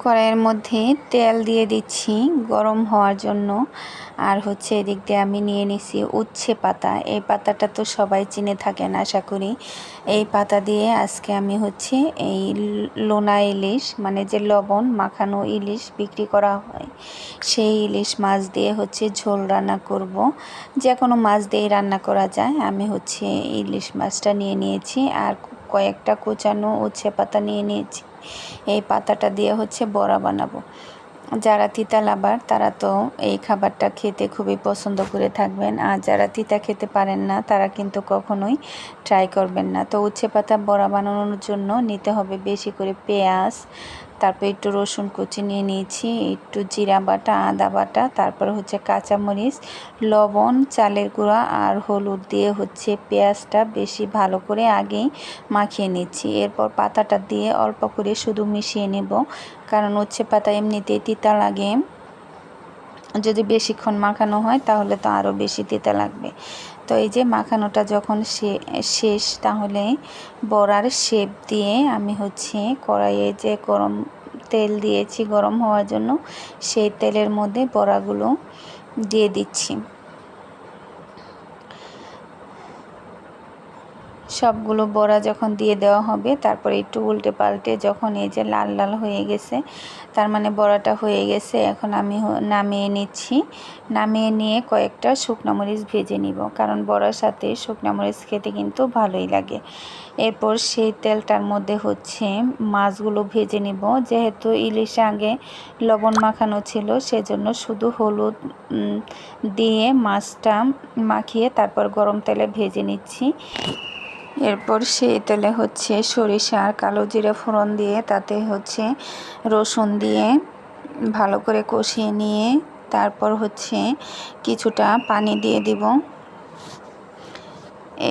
কড়াইয়ের মধ্যে তেল দিয়ে দিচ্ছি গরম হওয়ার জন্য। আর হচ্ছে এদিক দিয়ে আমি নিয়ে নিছি উচ্ছে পাতা। এই পাতাটা তো সবাই চিনে থাকেন আশা করি। এই পাতা দিয়ে আজকে আমি হচ্ছে এই লোনা ইলিশ, মানে যে লবণ মাখানো ইলিশ বিক্রি করা হয়, সেই ইলিশ মাছ দিয়ে হচ্ছে ঝোল রান্না করব। যে কোনো মাছ দিয়েই রান্না করা যায়। আমি হচ্ছে ইলিশ মাছটা নিয়ে নিয়েছি আর কয়েকটা কুচানো উচ্ছে পাতা নিয়ে নিয়েছি। এই পাতাটা দিয়ে হচ্ছে বড়া বানাবো। যারা তিতা লাভার তারা তো এই খাবারটা খেতে খুবই পছন্দ করে থাকবেন, আর যারা তিতা খেতে পারেন না তারা কিন্তু কখনোই ট্রাই করবেন না। তো উচ্ছে পাতা বড়া বানানোর জন্য নিতে হবে বেশি করে পেঁয়াজ, তারপর একটু রসুন কুচি নিয়ে নিয়েছি, একটু জিরা বাটা, আদা বাটা, তারপর হচ্ছে কাঁচামরিচ, লবণ, চালের গুঁড়া আর হলুদ দিয়ে হচ্ছে পেঁয়াজটা বেশি ভালো করে আগেই মাখিয়ে নিচ্ছি। এরপর পাতাটা দিয়ে অল্প করে শুধু মিশিয়ে নেব, কারণ উচ্ছে পাতা এমনিতেই তিতা লাগে। যদি বেশিক্ষণ মাখানো হয় তাহলে তো আরও বেশি তিতা লাগবে। তো এই যে মাখানোটা যখন শেষ, তাহলে বড়ার শেপ দিয়ে আমি হচ্ছে কড়াইয়ে যে গরম তেল দিয়েছি গরম হওয়ার জন্য, সেই তেলের মধ্যে বড়াগুলো দিয়ে দিচ্ছি। সবগুলো বড়া যখন দিয়ে দেওয়া হবে, তারপরে একটু উল্টে পাল্টে যখন এই যে লাল লাল হয়ে গেছে, তার মানে বড়াটা হয়ে গেছে। এখন আমি নামিয়ে নিচ্ছি। নামিয়ে নিয়ে কয়েকটা শুকনো মরিচ ভেজে নিব, কারণ বড়ার সাথে শুকনো মরিচ খেতে কিন্তু ভালোই লাগে। এরপর সেই তেলটার মধ্যে হচ্ছে মাছগুলো ভেজে নিব। যেহেতু ইলিশে আগে লবণ মাখানো ছিল, সেজন্য শুধু হলুদ দিয়ে মাছটা মাখিয়ে তারপর গরম তেলে ভেজে নিচ্ছি। এরপর সেই তেলে হচ্ছে সরিষা আর কালো জিরে ফোড়ন দিয়ে তাতে হচ্ছে রসুন দিয়ে ভালো করে কষিয়ে নিয়ে তারপর হচ্ছে কিছুটা পানি দিয়ে দিব।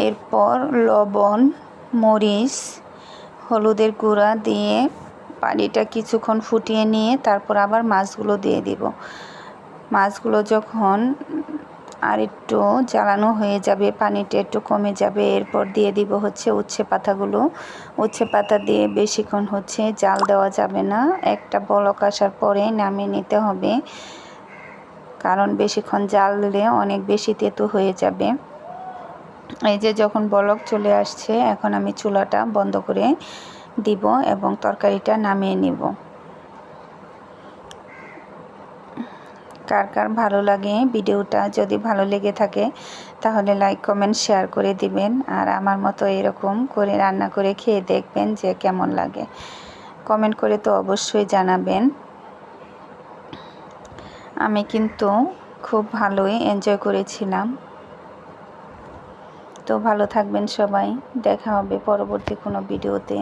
এরপর লবণ, মরিচ, হলুদের গুঁড়া দিয়ে পানিটা কিছুক্ষণ ফুটিয়ে নিয়ে তারপর আবার মাছগুলো দিয়ে দিব। মাছগুলো যখন আর একটু জ্বালানো হয়ে যাবে, পানিটা একটু কমে যাবে, এরপর দিয়ে দিব হচ্ছে উচ্ছে পাতাগুলো। উচ্ছে পাতা দিয়ে বেশিক্ষণ হচ্ছে জাল দেওয়া যাবে না, একটা বলক আসার পরে নামিয়ে নিতে হবে, কারণ বেশিক্ষণ জাল দিলে অনেক বেশি তেতো হয়ে যাবে। এই যে যখন বলক চলে আসছে, এখন আমি চুলাটা বন্ধ করে দিব এবং তরকারিটা নামিয়ে নিব। কার কার ভালো লাগে ভিডিওটা, যদি ভালো লেগে থাকে তাহলে লাইক কমেন্ট শেয়ার করে দিবেন। আর আমার মতো এরকম করে রান্না করে খেয়ে দেখবেন যে কেমন লাগে। কমেন্ট করে তো অবশ্যই জানাবেন। আমি কিন্তু খুব ভালোই এনজয় করেছিলাম। তো ভালো থাকবেন সবাই, দেখা হবে পরবর্তী কোনো ভিডিওতে।